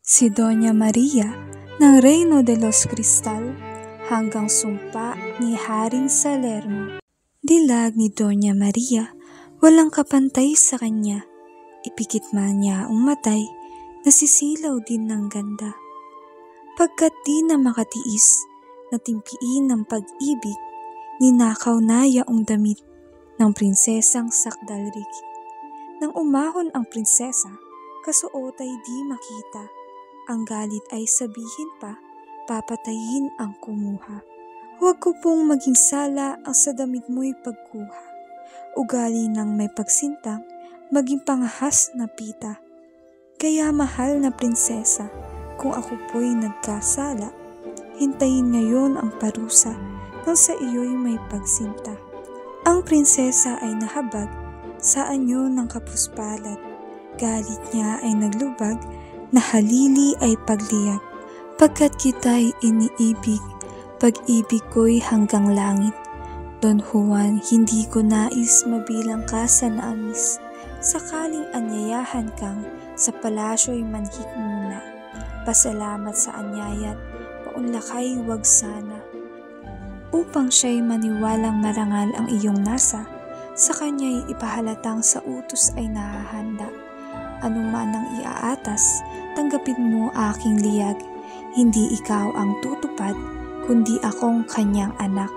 Si Doña Maria ng Reino de los Cristal hanggang sumpa ni Haring Salermo. Dilag ni Doña Maria, walang kapantay sa kanya. Ipikit man niya ang matay, nasisilaw din ng ganda. Pagkat di na makatiis, natimpiin ng pag-ibig, ninakaw na yaong damit ng prinsesang sakdalrigit. Nang umahon ang prinsesa, kasuot ay di makita. Ang galit ay sabihin pa, papatayin ang kumuha. Huwag ko pong maging sala ang sa damit mo'y pagkuha. Ugali ng may pagsintang, maging pangahas na pita. Kaya mahal na prinsesa, kung ako po'y nagkasala, hintayin ngayon ang parusa nang sa iyo'y may pagsinta. Ang prinsesa ay nahabag sa anyo ng kapuspalat. Galit niya ay naglubag, na halili ay pagliyag. Pagkat kita'y iniibig, pag-ibig ko'y hanggang langit. Don Juan, hindi ko nais mabilang ka sa naamis. Sakaling anyayahan kang sa palasyo'y manhik muna. Pasalamat sa anyaya't paunlakay wag sana. Upang siya'y maniwalang marangal ang iyong nasa, sa kanya'y ipahalatang sa utos ay nahahanda. Anuman ang iaatas, tanggapin mo aking liyag. Hindi ikaw ang tutupad, kundi akong kanyang anak.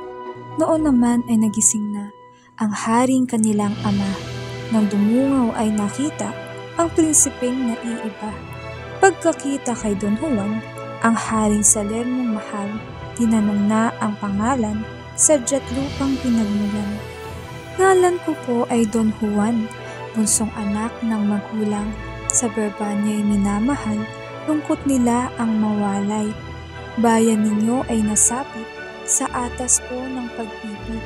Noon naman ay nagising na ang haring kanilang ama. Nang dumungaw ay nakita ang prinsipeng naiiba. Pagkakita kay Don Juan, ang haring Salermong mahal, tinanong na ang pangalan, sadya't lupang pinagmulan. Ngalan ko po ay Don Juan, bunsong anak ng magulang. Sa berba niya'y minamahal, lungkot nila ang mawalay. Bayan ninyo ay nasapit sa atas po ng pag-ibig.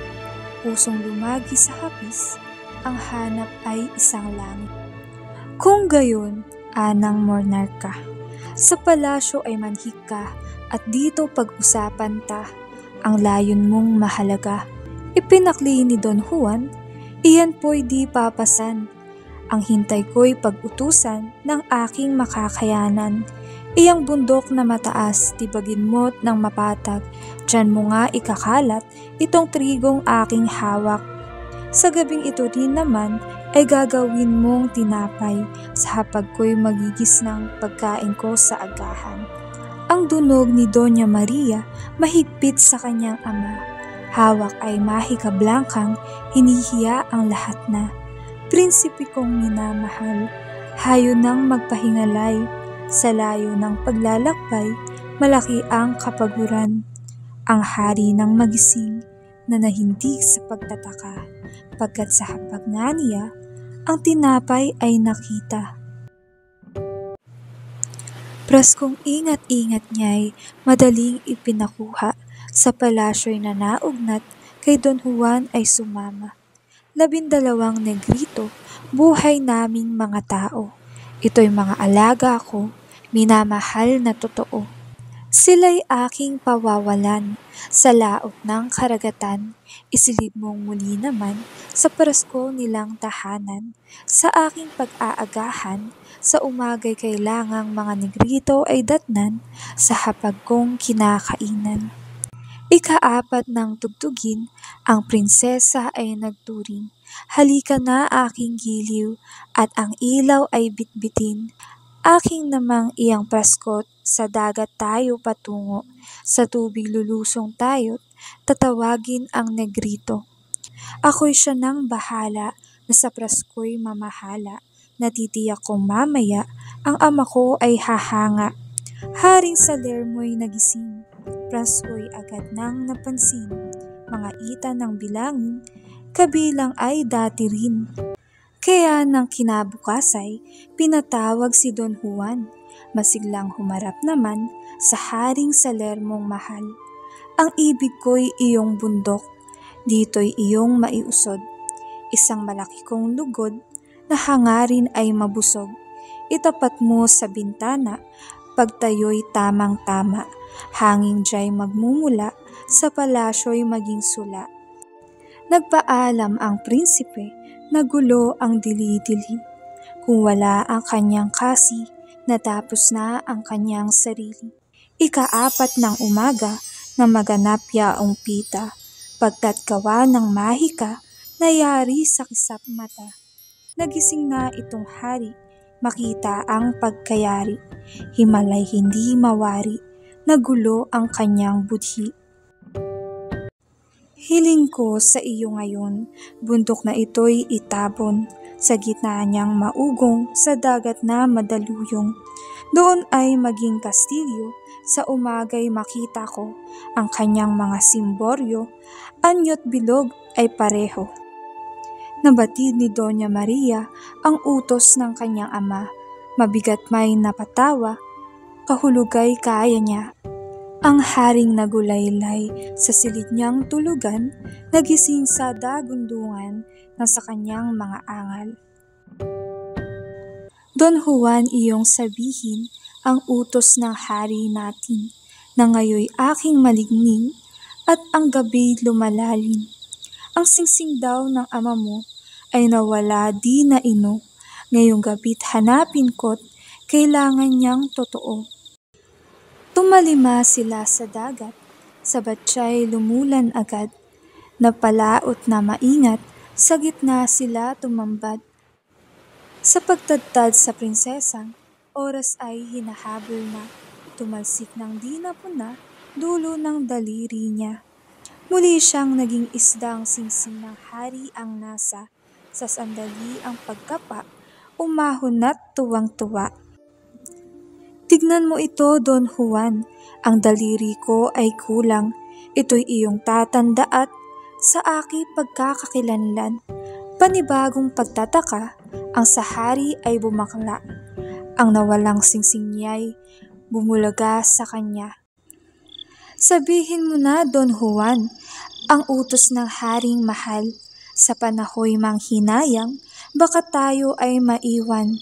Pusong lumagi sa hapis, ang hanap ay isang langit. Kung gayon, anang monarka, sa palasyo ay manhik ka, at dito pag-usapan ta, ang layon mong mahalaga. Ipinakli ni Don Juan, iyan po'y di papasan. Ang hintay ko'y pag-utusan ng aking makakayanan. Iyang bundok na mataas, tibagin mo't ng mapatag. Diyan mo nga ikakalat itong trigong aking hawak. Sa gabing ito rin naman ay gagawin mong tinapay. Sa hapag ko'y magigis ng pagkain ko sa agahan. Ang dunog ni Doña Maria mahigpit sa kanyang ama. Hawak ay mahikablangkang, hinihiya ang lahat na. Prinsipe kong minamahal, hayo nang magpahingalay, sa layo ng paglalakbay, malaki ang kapaguran. Ang hari ng magising, na nahindig sa pagtataka, pagkat sa hapag nga niya, ang tinapay ay nakita. Praskong ingat-ingat niya'y madaling ipinakuha, sa palasyo'y nanaugnat, kay Don Juan ay sumama. 12 negrito, buhay naming mga tao. Ito'y mga alaga ko, minamahal na totoo. Sila'y aking pawawalan, sa laot ng karagatan. Isilid mong muli naman, sa parasko nilang tahanan. Sa aking pag-aagahan, sa umaga'y kailangang mga negrito ay datnan, sa hapag kong kinakainan. Ika-4 ng tugtugin, ang prinsesa ay nagturing. Halika na aking giliw, at ang ilaw ay bitbitin. Aking namang iyang praskot, sa dagat tayo patungo. Sa tubig lulusong tayo't tatawagin ang negrito. Ako'y siya nang bahala, na sa prasko'y mamahala. Natitiyak kong mamaya, ang ama ko ay hahanga. Haring Salermo'y nagising. Prasko'y agad nang napansin, mga ita ng bilangin, kabilang ay dati rin. Kaya nang kinabukasay, pinatawag si Don Juan, masiglang humarap naman sa Haring Salermong mahal. Ang ibig ko'y iyong bundok, dito'y iyong maiusod. Isang malaki kong lugod, na hangarin ay mabusog. Itapat mo sa bintana, pagtayo'y tamang-tama. Hangin diya'y magmumula, sa palasyo'y maging sula. Nagpaalam ang prinsipe, nagulo ang dili-dili. Kung wala ang kanyang kasi, natapos na ang kanyang sarili. Ika-4 ng umaga na maganap yaong pita, pagkat gawa ng mahika, nayari sa kisap mata. Nagising na itong hari, makita ang pagkayari, himalay hindi mawari, nagulo ang kanyang budhi. Hiling ko sa iyo ngayon, bundok na ito'y itabon, sa gitna niyang maugong, sa dagat na madaluyong. Doon ay maging kastilyo, sa umaga'y makita ko, ang kanyang mga simboryo, anyo't bilog ay pareho. Nabatid ni Doña Maria ang utos ng kanyang ama, mabigat may napatawa, kahulugay kaya niya. Ang haring nagulaylay sa silid niyang tulugan, nagising sa dagundungan ng sa kanyang mga angal. Don Juan, iyong sabihin ang utos ng hari natin, na ngayoy aking maligning at ang gabi lumalalim. Ang singsing daw ng ama mo ay nawala di na ino, ngayong gabi't hanapin ko't kailangan niyang totoo. Tumalima sila sa dagat, sa batyay lumulan agad, napalaot na maingat, sa gitna sila tumambad. Sa pagtadtad sa prinsesang, oras ay hinahabol na, tumalsik ng di napuna, dulo ng daliri niya. Muli siyang naging isdang singsing ng hari ang nasa, sa sandali ang pagkapa, umahon na't tuwang-tuwa. Tignan mo ito, Don Juan, ang daliri ko ay kulang, ito'y iyong tatanda at sa aki pagkakakilanlan. Panibagong pagtataka, ang sahari ay bumakla, ang nawalang singsing niya'y bumulaga sa kanya. Sabihin mo na, Don Juan, ang utos ng haring mahal, sa panahoy manghinayang, baka tayo ay maiwan.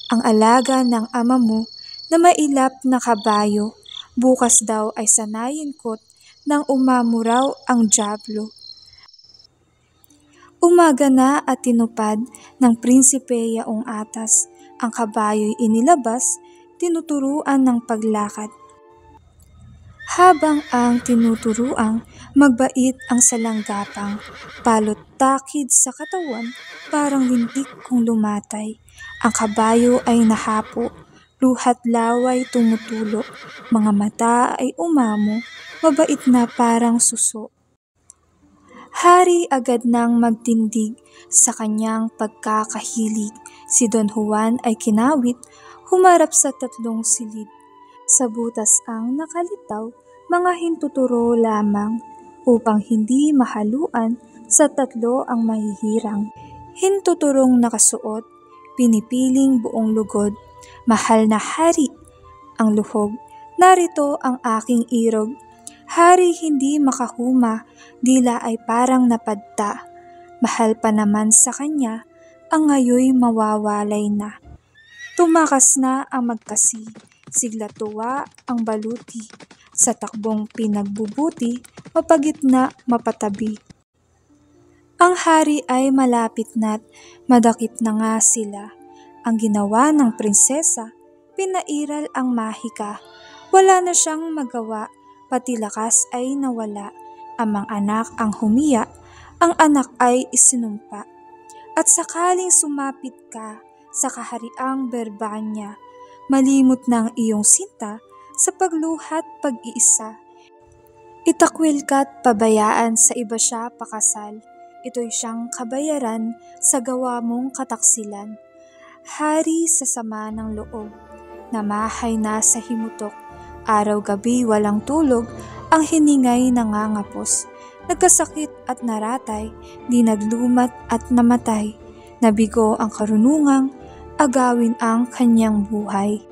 Ang alaga ng ama mo, na mailap na kabayo, bukas daw ay sanayin ko't nang umamuraw ang dyablo. Umaga na at tinupad ng prinsipe yaong atas, ang kabayo'y inilabas, tinuturuan ng paglakad. Habang ang tinuturuang magbait ang salanggapang, palot takid sa katawan, parang lintik kung lumatay. Ang kabayo ay nahapo, luhat laway tumutulo, mga mata ay umamo, mabait na parang suso. Hari agad nang magtindig sa kanyang pagkakahilig, si Don Juan ay kinawit, humarap sa 3 silid. Sa butas ang nakalitaw, mga hintuturo lamang, upang hindi mahaluan sa 3 ang mahihirang. Hintuturong nakasuot, pinipiling buong lugod, mahal na hari, ang luhog, narito ang aking irog. Hari hindi makahuma, dila ay parang napadta. Mahal pa naman sa kanya, ang ngayoy mawawalay na. Tumakas na ang magkasi, sigla tuwa ang baluti. Sa takbong pinagbubuti, mapagitna, mapatabi. Ang hari ay malapit na't madakip na nga sila. Ang ginawa ng prinsesa, pinairal ang mahika. Wala na siyang magawa, pati lakas ay nawala. Amang anak ang humiya, ang anak ay isinumpa. At sakaling sumapit ka sa kahariang Berbanya, malimot ng iyong sinta sa pagluhat pag-iisa. Itakwil ka't pabayaan sa iba siya pakasal, ito'y siyang kabayaran sa gawa mong kataksilan. Hari sa sama ng loob, namahay na sa himutok, araw-gabi walang tulog, ang hiningay nangangapos. Nagkasakit at naratay, di naglumat at namatay, nabigo ang karunungang, agawin ang kanyang buhay.